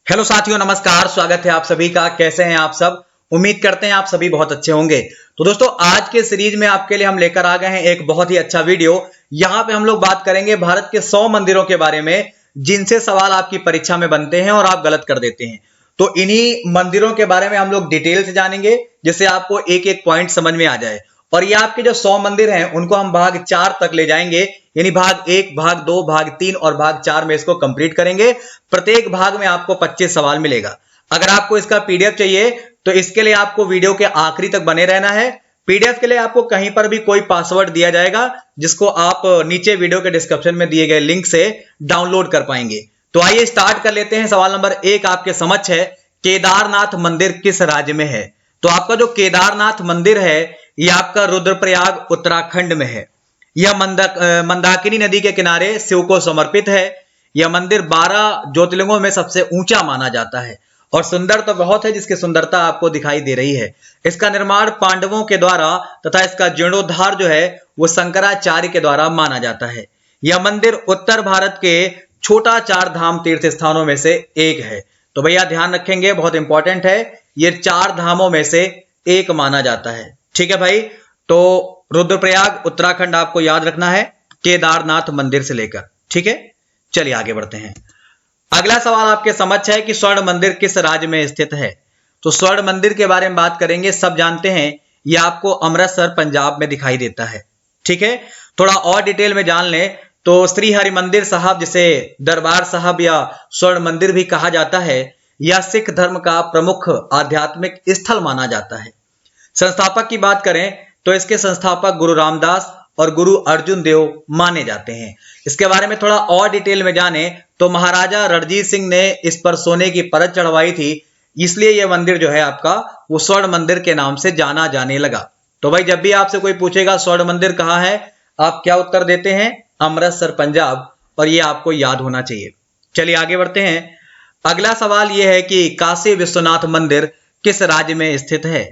Hello साथियों, नमस्कार। स्वागत है आप सभी का। कैसे हैं आप सब? उम्मीद करते हैं आप सभी बहुत अच्छे होंगे। तो दोस्तों, आज के सीरीज में आपके लिए हम लेकर आ गए हैं एक बहुत ही अच्छा वीडियो। यहाँ पे हम लोग बात करेंगे भारत के 100 मंदिरों के बारे में जिनसे सवाल आपकी परीक्षा में बनते हैं और आप गलत कर देते हैं। तो इन्हीं मंदिरों के बारे में हम लोग डिटेल से जानेंगे, जिससे आपको एक एक पॉइंट समझ में आ जाए। और ये आपके जो 100 मंदिर हैं उनको हम भाग 4 तक ले जाएंगे, यानी भाग 1, भाग 2, भाग 3 और भाग 4 में इसको कंप्लीट करेंगे। प्रत्येक भाग में आपको 25 सवाल मिलेगा। अगर आपको इसका पीडीएफ चाहिए तो इसके लिए आपको वीडियो के आखिरी तक बने रहना है। पीडीएफ के लिए आपको कहीं पर भी कोई पासवर्ड दिया जाएगा, जिसको आप नीचे वीडियो के डिस्क्रिप्शन में दिए गए लिंक से डाउनलोड कर पाएंगे। तो आइए स्टार्ट कर लेते हैं। सवाल नंबर 1 आपके समक्ष है, केदारनाथ मंदिर किस राज्य में है? तो आपका जो केदारनाथ मंदिर है यह आपका रुद्रप्रयाग उत्तराखंड में है। यह मंदाकिनी नदी के किनारे शिव को समर्पित है। यह मंदिर 12 ज्योतिर्लिंगों में सबसे ऊंचा माना जाता है और सुंदर तो बहुत है, जिसकी सुंदरता आपको दिखाई दे रही है। इसका निर्माण पांडवों के द्वारा तथा इसका जीर्णोद्धार जो है वो शंकराचार्य के द्वारा माना जाता है। यह मंदिर उत्तर भारत के छोटा 4 धाम तीर्थ स्थानों में से एक है। तो भैया ध्यान रखेंगे, बहुत इंपॉर्टेंट है, ये 4 धामों में से एक माना जाता है। ठीक है भाई, तो रुद्रप्रयाग उत्तराखंड आपको याद रखना है केदारनाथ मंदिर से लेकर। ठीक है, चलिए आगे बढ़ते हैं। अगला सवाल आपके समक्ष है कि स्वर्ण मंदिर किस राज्य में स्थित है? तो स्वर्ण मंदिर के बारे में बात करेंगे। सब जानते हैं यह आपको अमृतसर पंजाब में दिखाई देता है। ठीक है, थोड़ा और डिटेल में जान लें तो श्री हरि मंदिर साहब, जिसे दरबार साहब या स्वर्ण मंदिर भी कहा जाता है, यह सिख धर्म का प्रमुख आध्यात्मिक स्थल माना जाता है। संस्थापक की बात करें तो इसके संस्थापक गुरु रामदास और गुरु अर्जुन देव माने जाते हैं। इसके बारे में थोड़ा और डिटेल में जाने तो महाराजा रणजीत सिंह ने इस पर सोने की परत चढ़वाई थी, इसलिए यह मंदिर जो है आपका वो स्वर्ण मंदिर के नाम से जाना जाने लगा। तो भाई, जब भी आपसे कोई पूछेगा स्वर्ण मंदिर कहाँ है, आप क्या उत्तर देते हैं? अमृतसर पंजाब। और ये आपको याद होना चाहिए। चलिए आगे बढ़ते हैं। अगला सवाल यह है कि काशी विश्वनाथ मंदिर किस राज्य में स्थित है?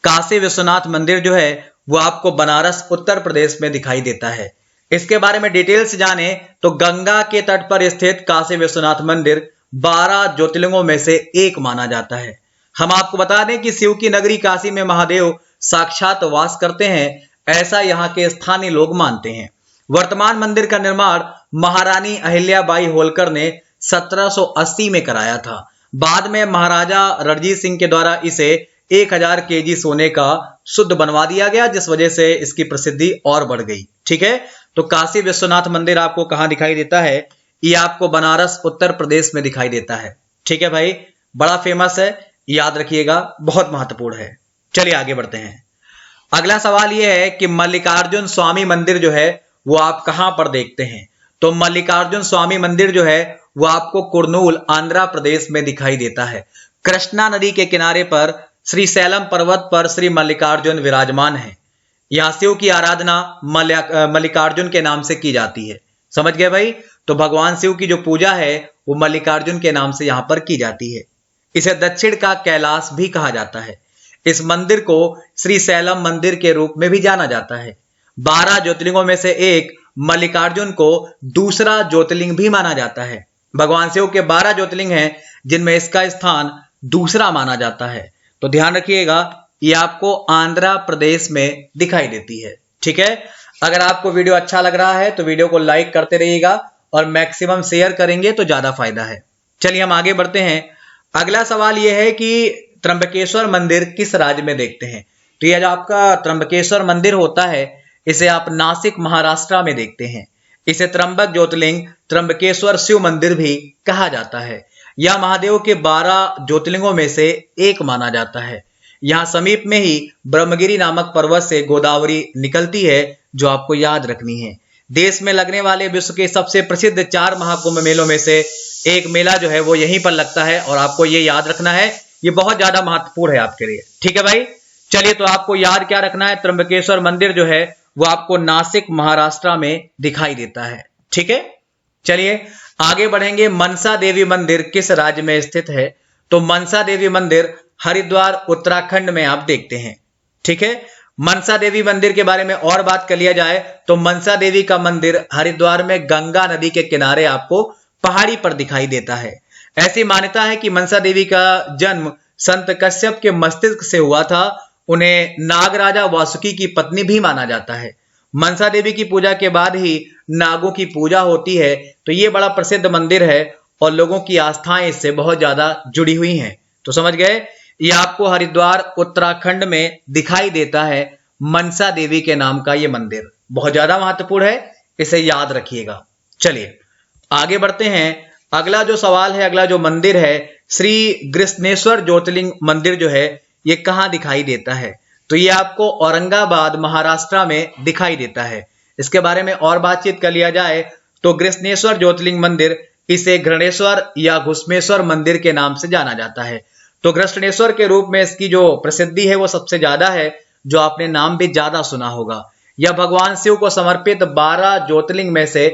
काशी विश्वनाथ मंदिर जो है वो आपको बनारस उत्तर प्रदेश में दिखाई देता है। इसके बारे में डिटेल से जाने तो गंगा के तट पर स्थित काशी विश्वनाथ मंदिर 12 ज्योतिर्लिंगों में से एक माना जाता है। हम आपको बता दें कि शिव की नगरी काशी में महादेव साक्षात वास करते हैं, ऐसा यहाँ के स्थानीय लोग मानते हैं। वर्तमान मंदिर का निर्माण महारानी अहिल्याबाई होलकर ने 1780 में कराया था। बाद में महाराजा रणजीत सिंह के द्वारा इसे 1000 केजी सोने का शुद्ध बनवा दिया गया, जिस वजह से इसकी प्रसिद्धि और बढ़ गई। ठीक है, तो काशी विश्वनाथ मंदिर आपको कहां दिखाई देता है? ये आपको बनारस उत्तर प्रदेश में दिखाई देता है। ठीक है भाई, बड़ा फेमस है, याद रखिएगा, बहुत महत्वपूर्ण है। चलिए आगे बढ़ते हैं। अगला सवाल यह है कि मल्लिकार्जुन स्वामी मंदिर जो है वो आप कहां पर देखते हैं? तो मल्लिकार्जुन स्वामी मंदिर जो है वो आपको कुर्नूल आंध्र प्रदेश में दिखाई देता है। कृष्णा नदी के किनारे पर श्री सैलम पर्वत पर श्री मल्लिकार्जुन विराजमान है। यहाँ शिव की आराधना मल्लिकार्जुन के नाम से की जाती है। समझ गए भाई? तो भगवान शिव की जो पूजा है वो मल्लिकार्जुन के नाम से यहाँ पर की जाती है। इसे दक्षिण का कैलाश भी कहा जाता है। इस मंदिर को श्री सैलम मंदिर के रूप में भी जाना जाता है। 12 ज्योतिर्लिंगों में से एक मल्लिकार्जुन को दूसरा ज्योतिर्लिंग भी माना जाता है। भगवान शिव के 12 ज्योतिर्लिंग हैं, जिनमें इसका स्थान दूसरा माना जाता है। तो ध्यान रखिएगा, ये आपको आंध्र प्रदेश में दिखाई देती है। ठीक है, अगर आपको वीडियो अच्छा लग रहा है तो वीडियो को लाइक करते रहिएगा और मैक्सिमम शेयर करेंगे तो ज्यादा फायदा है। चलिए हम आगे बढ़ते हैं। अगला सवाल यह है कि त्र्यंबकेश्वर मंदिर किस राज्य में देखते हैं? तो यह जो आपका त्र्यंबकेश्वर मंदिर होता है, इसे आप नासिक महाराष्ट्र में देखते हैं। इसे त्र्यंबक ज्योतिर्लिंग त्र्यंबकेश्वर शिव मंदिर भी कहा जाता है। यह महादेव के 12 ज्योतिर्लिंगों में से एक माना जाता है। यहाँ समीप में ही ब्रह्मगिरी नामक पर्वत से गोदावरी निकलती है, जो आपको याद रखनी है। देश में लगने वाले विश्व के सबसे प्रसिद्ध 4 महाकुंभ मेलों में से एक मेला जो है वो यहीं पर लगता है, और आपको ये याद रखना है, ये बहुत ज्यादा महत्वपूर्ण है आपके लिए। ठीक है भाई, चलिए तो आपको याद क्या रखना है? त्र्यंबकेश्वर मंदिर जो है वो आपको नासिक महाराष्ट्र में दिखाई देता है। ठीक है, चलिए आगे बढ़ेंगे। मनसा देवी मंदिर किस राज्य में स्थित है? तो मनसा देवी मंदिर हरिद्वार उत्तराखंड में आप देखते हैं। ठीक है, मनसा देवी मंदिर के बारे में और बात कर लिया जाए तो मनसा देवी का मंदिर हरिद्वार में गंगा नदी के किनारे आपको पहाड़ी पर दिखाई देता है। ऐसी मान्यता है कि मनसा देवी का जन्म संत कश्यप के मस्तिष्क से हुआ था। उन्हें नागराजा वासुकी की पत्नी भी माना जाता है। मनसा देवी की पूजा के बाद ही नागों की पूजा होती है। तो ये बड़ा प्रसिद्ध मंदिर है और लोगों की आस्थाएं इससे बहुत ज्यादा जुड़ी हुई हैं। तो समझ गए, ये आपको हरिद्वार उत्तराखंड में दिखाई देता है। मनसा देवी के नाम का ये मंदिर बहुत ज्यादा महत्वपूर्ण है, इसे याद रखिएगा। चलिए आगे बढ़ते हैं। अगला जो सवाल है, अगला जो मंदिर है, श्री गृष्णेश्वर ज्योतिर्लिंग मंदिर जो है, ये कहाँ दिखाई देता है? तो ये आपको औरंगाबाद महाराष्ट्र में दिखाई देता है। इसके बारे में और बातचीत कर लिया जाए तो गृष्णेश्वर ज्योतिर्लिंग मंदिर, इसे घृणेश्वर या घुस्मेश्वर मंदिर के नाम से जाना जाता है। तो घृष्णेश्वर के रूप में इसकी जो प्रसिद्धि है वो सबसे ज्यादा है, जो आपने नाम भी ज्यादा सुना होगा। यह भगवान शिव को समर्पित 12 ज्योतिर्लिंग में से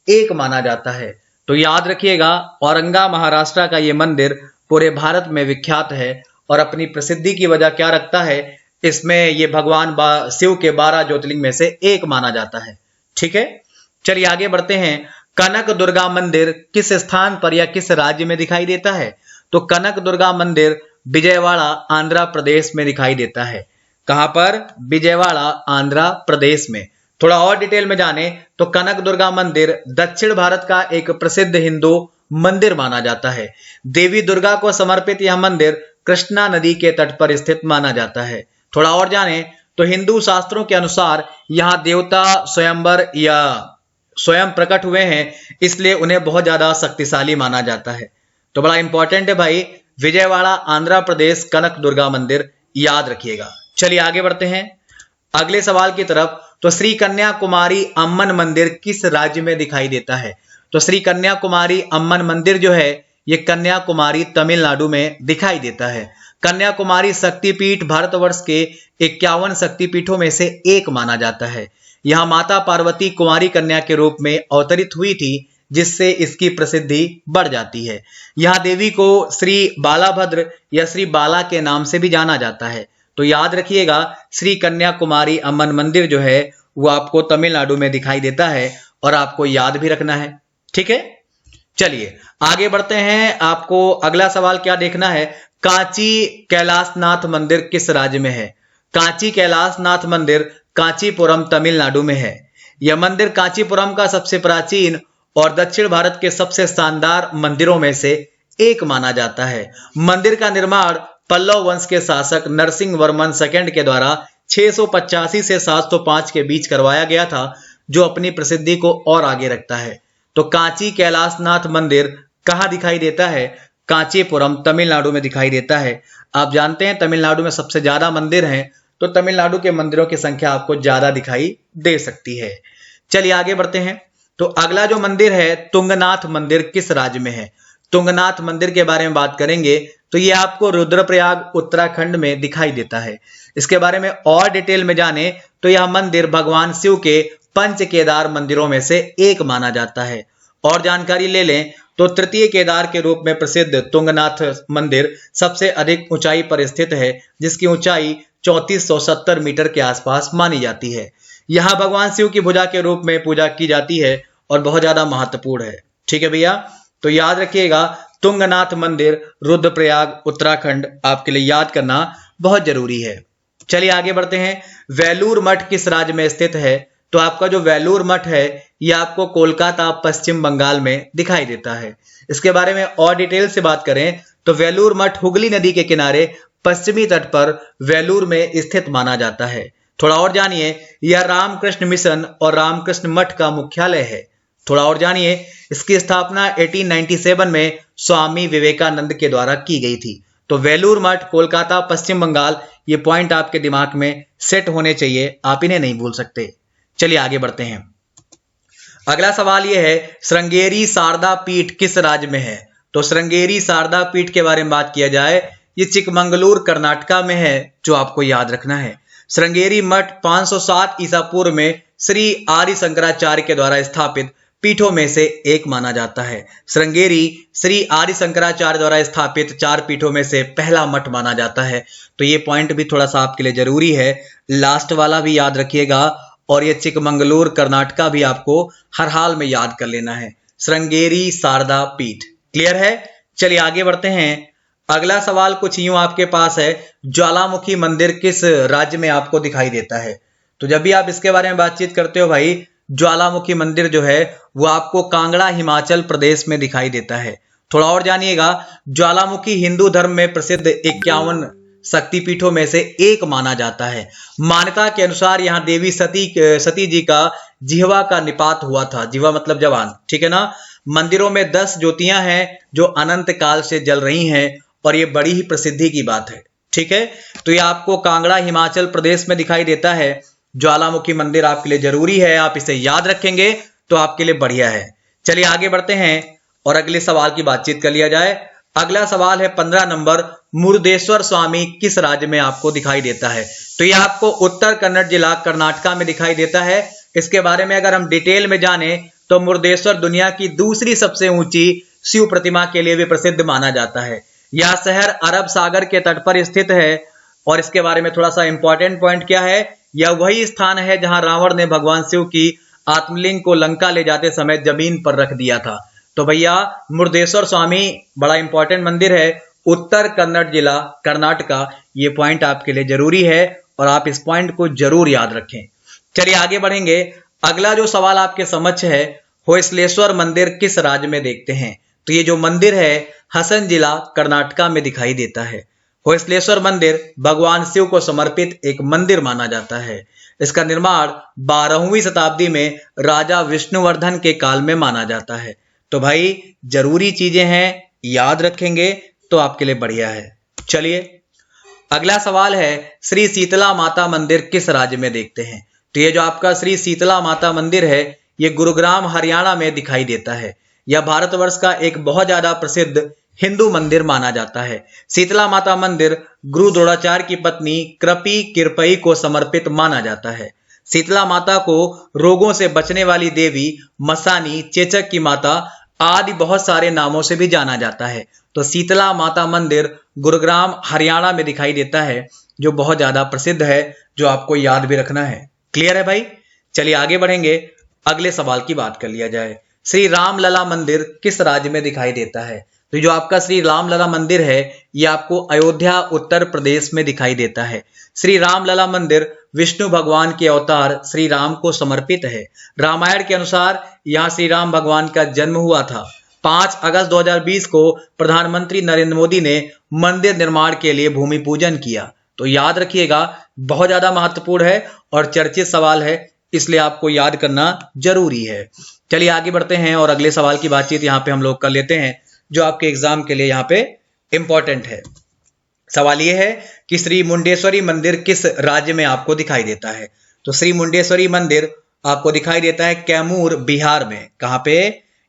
एक माना जाता है। तो याद रखिएगा, औरंगा महाराष्ट्र का ये मंदिर पूरे भारत में विख्यात है और अपनी प्रसिद्धि की वजह क्या रखता है, इसमें ये भगवान शिव के 12 ज्योतिर्लिंग में से एक माना जाता है। ठीक है, चलिए आगे बढ़ते हैं। कनक दुर्गा मंदिर किस स्थान पर या किस राज्य में दिखाई देता है? तो कनक दुर्गा मंदिर विजयवाड़ा आंध्र प्रदेश में दिखाई देता है। कहां पर? विजयवाड़ा आंध्र प्रदेश में। थोड़ा और डिटेल में जाने तो कनक दुर्गा मंदिर दक्षिण भारत का एक प्रसिद्ध हिंदू मंदिर माना जाता है। देवी दुर्गा को समर्पित यह मंदिर कृष्णा नदी के तट पर स्थित माना जाता है। थोड़ा और जाने तो हिंदू शास्त्रों के अनुसार यहाँ देवता स्वयंवर या स्वयं प्रकट हुए हैं, इसलिए उन्हें बहुत ज्यादा शक्तिशाली माना जाता है। तो बड़ा इंपॉर्टेंट है भाई, विजयवाड़ा आंध्र प्रदेश कनक दुर्गा मंदिर याद रखिएगा। चलिए आगे बढ़ते हैं अगले सवाल की तरफ। तो श्री कन्याकुमारी अम्मन मंदिर किस राज्य में दिखाई देता है? तो श्री कन्याकुमारी अम्मन मंदिर जो है, ये कन्याकुमारी तमिलनाडु में दिखाई देता है। कन्याकुमारी शक्तिपीठ भारतवर्ष के 51 शक्तिपीठों में से एक माना जाता है। यहाँ माता पार्वती कुमारी कन्या के रूप में अवतरित हुई थी, जिससे इसकी प्रसिद्धि बढ़ जाती है। यहाँ देवी को श्री बालाभद्र या श्री बाला के नाम से भी जाना जाता है। तो याद रखिएगा, श्री कन्याकुमारी अम्मन मंदिर जो है वो आपको तमिलनाडु में दिखाई देता है और आपको याद भी रखना है। ठीक है, चलिए आगे बढ़ते हैं। आपको अगला सवाल क्या देखना है, कांची कैलाशनाथ मंदिर किस राज्य में है? कांची कैलाशनाथ मंदिर कांचीपुरम तमिलनाडु में है। यह मंदिर कांचीपुरम का सबसे प्राचीन और दक्षिण भारत के सबसे शानदार मंदिरों में से एक माना जाता है। मंदिर का निर्माण पल्लव वंश के शासक नरसिंह वर्मन सेकंड के द्वारा 685 से 705 के बीच करवाया गया था, जो अपनी प्रसिद्धि को और आगे रखता है। तो कांची कैलाशनाथ मंदिर कहाँ दिखाई देता है? कांचीपुरम तमिलनाडु में दिखाई देता है। आप जानते हैं तमिलनाडु में सबसे ज्यादा मंदिर हैं, तो तमिलनाडु के मंदिरों की संख्या आपको ज्यादा दिखाई दे सकती है। चलिए आगे बढ़ते हैं। तो अगला जो मंदिर है, तुंगनाथ मंदिर किस राज्य में है? तुंगनाथ मंदिर के बारे में बात करेंगे तो ये आपको रुद्रप्रयाग उत्तराखंड में दिखाई देता है। इसके बारे में और डिटेल में जाने तो यह मंदिर भगवान शिव के पंच केदार मंदिरों में से एक माना जाता है। और जानकारी ले लें तो तृतीय केदार के रूप में प्रसिद्ध तुंगनाथ मंदिर सबसे अधिक ऊंचाई पर स्थित है, जिसकी ऊंचाई 3470 मीटर के आसपास मानी जाती है। यहाँ भगवान शिव की भुजा के रूप में पूजा की जाती है और बहुत ज्यादा महत्वपूर्ण है। ठीक है भैया, तो याद रखिएगा तुंगनाथ मंदिर रुद्रप्रयाग उत्तराखंड आपके लिए याद करना बहुत जरूरी है। चलिए आगे बढ़ते हैं। वेलूर मठ किस राज्य में स्थित है? तो आपका जो वेलूर मठ है यह आपको कोलकाता पश्चिम बंगाल में दिखाई देता है। इसके बारे में और डिटेल से बात करें तो वेलूर मठ हुगली नदी के किनारे पश्चिमी तट पर वेलूर में स्थित माना जाता है। थोड़ा और जानिए, यह रामकृष्ण मिशन और रामकृष्ण मठ का मुख्यालय है। थोड़ा और जानिए, इसकी स्थापना 1897 में स्वामी विवेकानंद के द्वारा की गई थी। तो वेलूर मठ कोलकाता पश्चिम बंगाल, ये पॉइंट आपके दिमाग में सेट होने चाहिए, आप इन्हें नहीं भूल सकते। चलिए आगे बढ़ते हैं। अगला सवाल यह है, श्रृंगेरी शारदा पीठ किस राज्य में है? तो श्रृंगेरी शारदा पीठ के बारे में बात किया जाए, ये चिकमंगलूर कर्नाटका में है, जो आपको याद रखना है। श्रृंगेरी मठ 507 ईसा पूर्व में श्री आदि शंकराचार्य के द्वारा स्थापित पीठों में से एक माना जाता है। श्रृंगेरी श्री आदि शंकराचार्य द्वारा स्थापित 4 पीठों में से पहला मठ माना जाता है। तो ये पॉइंट भी थोड़ा सा आपके लिए जरूरी है, लास्ट वाला भी याद रखिएगा और ये चिकमंगलूर कर्नाटका भी आपको हर हाल में याद कर लेना है। श्रृंगेरी शारदा पीठ, क्लियर है? चलिए आगे बढ़ते हैं। अगला सवाल कुछ यूं आपके पास है, ज्वालामुखी मंदिर किस राज्य में आपको दिखाई देता है? तो जब भी आप इसके बारे में बातचीत करते हो भाई, ज्वालामुखी मंदिर जो है वो आपको कांगड़ा हिमाचल प्रदेश में दिखाई देता है। थोड़ा और जानिएगा, ज्वालामुखी हिंदू धर्म में प्रसिद्ध 51 शक्तिपीठों में से एक माना जाता है। मान्यता के अनुसार यहाँ देवी सती जी का जिह्वा का निपात हुआ था। जिह्वा मतलब जवान, ठीक है ना। मंदिरों में 10 ज्योतियां हैं जो अनंत काल से जल रही हैं और ये बड़ी ही प्रसिद्धि की बात है, ठीक है। तो ये आपको कांगड़ा हिमाचल प्रदेश में दिखाई देता है। ज्वालामुखी मंदिर आपके लिए जरूरी है, आप इसे याद रखेंगे तो आपके लिए बढ़िया है। चलिए आगे बढ़ते हैं और अगले सवाल की बातचीत कर लिया जाए। अगला सवाल है 15 नंबर, मुरुदेश्वर स्वामी किस राज्य में आपको दिखाई देता है? तो ये आपको उत्तर कन्नड़ जिला कर्नाटका में दिखाई देता है। इसके बारे में अगर हम डिटेल में जाने तो मुरुदेश्वर दुनिया की दूसरी सबसे ऊंची शिव प्रतिमा के लिए भी प्रसिद्ध माना जाता है। यह शहर अरब सागर के तट पर स्थित है और इसके बारे में थोड़ा सा इंपॉर्टेंट पॉइंट क्या है, यह वही स्थान है जहां रावण ने भगवान शिव की आत्मलिंग को लंका ले जाते समय जमीन पर रख दिया था। तो भैया मुरुदेश्वर स्वामी बड़ा इंपॉर्टेंट मंदिर है, उत्तर कन्नड़ जिला कर्नाटका। ये पॉइंट आपके लिए जरूरी है और आप इस पॉइंट को जरूर याद रखें। चलिए आगे बढ़ेंगे। अगला जो सवाल आपके समक्ष है, होयसलेश्वर मंदिर किस राज्य में देखते हैं? तो ये जो मंदिर है हसन जिला कर्नाटका में दिखाई देता है। होयसलेश्वर मंदिर भगवान शिव को समर्पित एक मंदिर माना जाता है। इसका निर्माण 12वीं शताब्दी में राजा विष्णुवर्धन के काल में माना जाता है। तो भाई जरूरी चीजें हैं, याद रखेंगे तो आपके लिए बढ़िया है। चलिए अगला सवाल है, श्री शीतला माता मंदिर किस राज्य में देखते हैं? तो ये जो आपका श्री शीतला माता मंदिर है ये गुरुग्राम हरियाणा में दिखाई देता है। यह भारतवर्ष का एक बहुत ज्यादा प्रसिद्ध हिंदू मंदिर माना जाता है। शीतला माता मंदिर गुरु द्रोणाचार्य की पत्नी कृपी किरपई को समर्पित माना जाता है। शीतला माता को रोगों से बचने वाली देवी, मसानी, चेचक की माता आदि बहुत सारे नामों से भी जाना जाता है। तो शीतला माता मंदिर गुरुग्राम हरियाणा में दिखाई देता है, जो बहुत ज्यादा प्रसिद्ध है, जो आपको याद भी रखना है। क्लियर है भाई? चलिए आगे बढ़ेंगे, अगले सवाल की बात कर लिया जाए। श्री रामलला मंदिर किस राज्य में दिखाई देता है? तो जो आपका श्री रामलला मंदिर है ये आपको अयोध्या उत्तर प्रदेश में दिखाई देता है। श्री रामलला मंदिर विष्णु भगवान के अवतार श्री राम को समर्पित है। रामायण के अनुसार यहाँ श्री राम भगवान का जन्म हुआ था। 5 अगस्त 2020 को प्रधानमंत्री नरेंद्र मोदी ने मंदिर निर्माण के लिए भूमि पूजन किया। तो याद रखिएगा, बहुत ज्यादा महत्वपूर्ण है और चर्चित सवाल है, इसलिए आपको याद करना जरूरी है। चलिए आगे बढ़ते हैं और अगले सवाल की बातचीत यहाँ पे हम लोग कर लेते हैं, जो आपके एग्जाम के लिए यहाँ पे इंपॉर्टेंट है। सवाल ये है कि श्री मुंडेश्वरी मंदिर किस राज्य में आपको दिखाई देता है? तो श्री मुंडेश्वरी मंदिर आपको दिखाई देता है कैमूर बिहार में। कहाँ पे?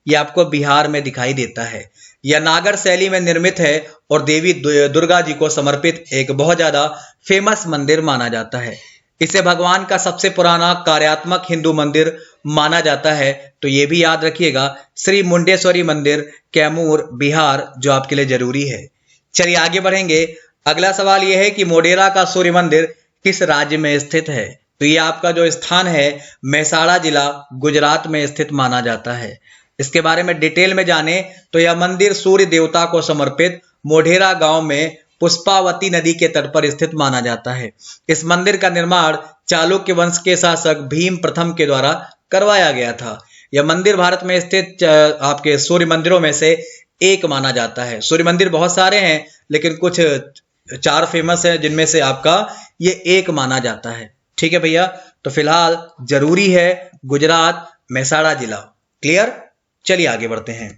ये आपको बिहार में दिखाई देता है। यह नागर शैली में निर्मित है और देवी दुर्गा जी को समर्पित एक बहुत ज्यादा फेमस मंदिर माना जाता है। इसे भगवान का सबसे पुराना कार्यात्मक हिंदू मंदिर माना जाता है। तो ये भी याद रखिएगा, श्री मुंडेश्वरी मंदिर कैमूर बिहार, जो आपके लिए जरूरी है। चलिए आगे बढ़ेंगे। अगला सवाल यह है कि मोढेरा का सूर्य मंदिर किस राज्य में स्थित है? तो ये आपका जो स्थान है मेहसाणा जिला गुजरात में स्थित माना जाता है। इसके बारे में डिटेल में जाने तो यह मंदिर सूर्य देवता को समर्पित मोढेरा गांव में पुष्पावती नदी के तट पर स्थित माना जाता है। इस मंदिर का निर्माण चालुक्य वंश के शासक भीम प्रथम के द्वारा करवाया गया था। यह मंदिर भारत में स्थित आपके सूर्य मंदिरों में से एक माना जाता है। सूर्य मंदिर बहुत सारे हैं, लेकिन कुछ 4 फेमस हैं, जिनमें से आपका ये एक माना जाता है। ठीक है भैया, तो फिलहाल जरूरी है गुजरात मेहसाणा जिला। क्लियर? चलिए आगे बढ़ते हैं।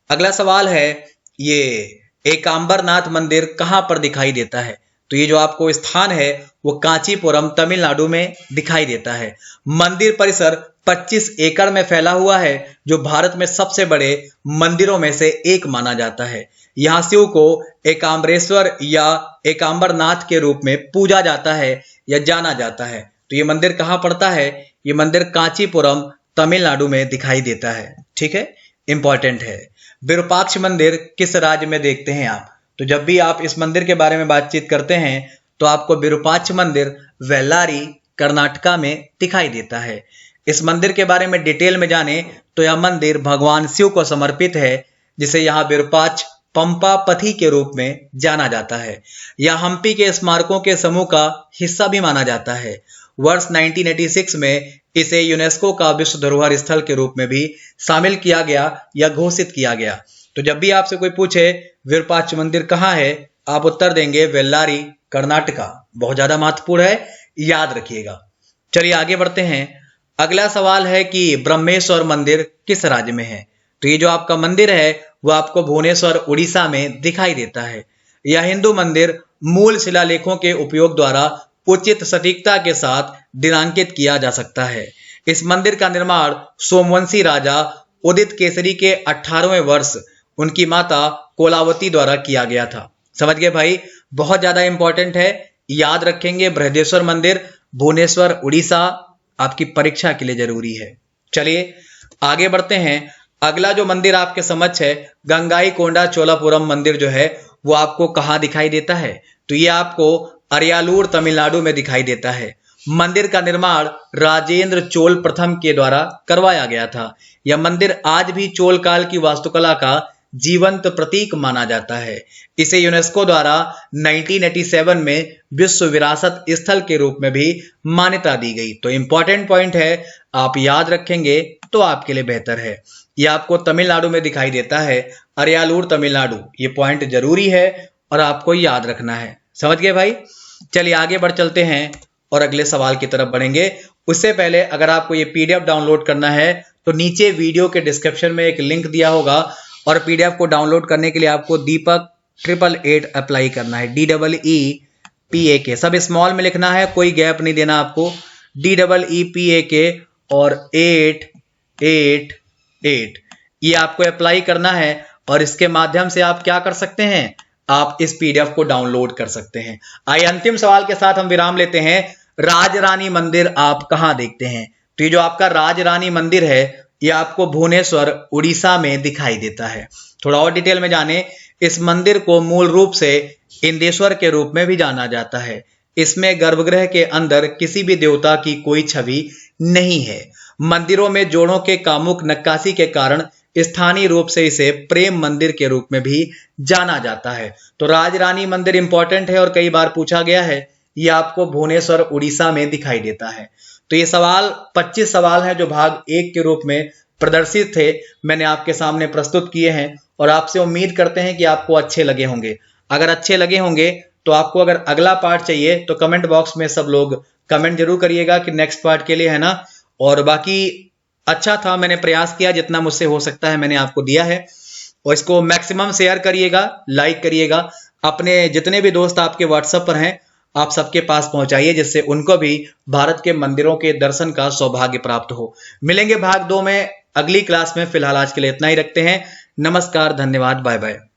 अगला सवाल है, ये एकांबरनाथ मंदिर कहां पर दिखाई देता है? तो ये जो आपको स्थान है वो कांचीपुरम तमिलनाडु में दिखाई देता है। मंदिर परिसर 25 एकड़ में फैला हुआ है, जो भारत में सबसे बड़े मंदिरों में से एक माना जाता है। यहाँ शिव को एकाम्बरेश्वर या एकांबरनाथ के रूप में पूजा जाता है या जाना जाता है। तो ये मंदिर कहाँ पड़ता है? ये मंदिर कांचीपुरम तमिलनाडु में दिखाई देता है। ठीक है, इंपॉर्टेंट है। विरूपाक्ष मंदिर किस राज्य में देखते हैं आप? तो जब भी आप इस मंदिर के बारे में बातचीत करते हैं तो आपको विरूपाक्ष मंदिर वेल्लारी कर्नाटका में दिखाई देता है। इस मंदिर के बारे में डिटेल में जाने तो यह मंदिर भगवान शिव को समर्पित है, जिसे यहाँ विरूपाक्ष पंपापथी के रूप में जाना जाता है। यह हम्पी के स्मारकों के समूह का हिस्सा भी माना जाता है। वर्ष 1986 में इसे यूनेस्को का विश्व धरोहर स्थल के रूप में भी शामिल किया गया या घोषित किया गया। तो जब भी आपसे कोई पूछे विरूपाक्ष मंदिर कहाँ है, आप उत्तर देंगे बेल्लारी, कर्नाटका। बहुत ज्यादा महत्वपूर्ण है, याद रखिएगा। चलिए आगे बढ़ते हैं। अगला सवाल है कि ब्रह्मेश्वर मंदिर किस राज्य में है। तो ये जो आपका मंदिर है वो आपको भुवनेश्वर उड़ीसा में दिखाई देता है। यह हिंदू मंदिर मूल शिलालेखों के उपयोग द्वारा उचित सटीकता के साथ दिनांकित किया जा सकता है। इस मंदिर का निर्माण सोमवंशी राजा उदित केसरी के 18वें वर्ष उनकी माता कोलावती द्वारा किया गया था। समझ गए भाई, बहुत ज्यादा इंपॉर्टेंट है, याद रखेंगे। बृहदेश्वर मंदिर, भुवनेश्वर उड़ीसा, आपकी परीक्षा के लिए जरूरी है। चलिए आगे बढ़ते हैं। अगला जो मंदिर आपके समक्ष है, गंगाई कोंडा चोलापुरम मंदिर जो है वो आपको कहाँ दिखाई देता है। तो ये आपको अरियालूर तमिलनाडु में दिखाई देता है। मंदिर का निर्माण राजेंद्र चोल प्रथम के द्वारा करवाया गया था। यह मंदिर आज भी चोल काल की वास्तुकला का जीवंत प्रतीक माना जाता है। इसे यूनेस्को द्वारा 1987 में विश्व विरासत स्थल के रूप में भी मान्यता दी गई। तो इंपॉर्टेंट पॉइंट है, आप याद रखेंगे तो आपके लिए बेहतर है। यह आपको तमिलनाडु में दिखाई देता है, अरियालूर तमिलनाडु। ये पॉइंट जरूरी है और आपको याद रखना है। समझ गए भाई। चलिए आगे बढ़ चलते हैं और अगले सवाल की तरफ बढ़ेंगे। उससे पहले अगर आपको ये पीडीएफ डाउनलोड करना है तो नीचे वीडियो के डिस्क्रिप्शन में एक लिंक दिया होगा और पीडीएफ को डाउनलोड करने के लिए आपको दीपक 888 अप्लाई करना है। DEEPAK सब स्मॉल में लिखना है, कोई गैप नहीं देना आपको। DEEPAK और 888 ये आपको अप्लाई करना है और इसके माध्यम से आप क्या कर सकते हैं, आप इस पीडीएफ को डाउनलोड कर सकते हैं। आइए अंतिम सवाल के साथ हम विराम लेते हैं। राजरानी मंदिर आप कहां देखते हैं। तो ये जो आपका राजरानी मंदिर है ये आपको भुवनेश्वर उड़ीसा में दिखाई देता है। थोड़ा और डिटेल में जाने, इस मंदिर को मूल रूप से इंदेश्वर के रूप में भी जाना जाता है। इसमें गर्भगृह के अंदर किसी भी देवता की कोई छवि नहीं है। मंदिरों में जोड़ों के कामुक नक्काशी के कारण स्थानीय रूप से इसे प्रेम मंदिर के रूप में भी जाना जाता है। तो राजरानी मंदिर इंपॉर्टेंट है और कई बार पूछा गया है। ये आपको भुवनेश्वर उड़ीसा में दिखाई देता है। तो ये सवाल 25 सवाल हैं जो भाग 1 के रूप में प्रदर्शित थे, मैंने आपके सामने प्रस्तुत किए हैं और आपसे उम्मीद करते हैं कि आपको अच्छे लगे होंगे। अगर अच्छे लगे होंगे तो आपको अगर अगला पार्ट चाहिए तो कमेंट बॉक्स में सब लोग कमेंट जरूर करिएगा कि नेक्स्ट पार्ट के लिए, है ना। और बाकी अच्छा था, मैंने प्रयास किया, जितना मुझसे हो सकता है मैंने आपको दिया है। और इसको मैक्सिमम शेयर करिएगा, लाइक करिएगा, अपने जितने भी दोस्त आपके व्हाट्सएप पर हैं आप सबके पास पहुंचाइए, जिससे उनको भी भारत के मंदिरों के दर्शन का सौभाग्य प्राप्त हो। मिलेंगे भाग 2 में अगली क्लास में। फिलहाल आज के लिए इतना ही रखते हैं। नमस्कार, धन्यवाद, बाय बाय।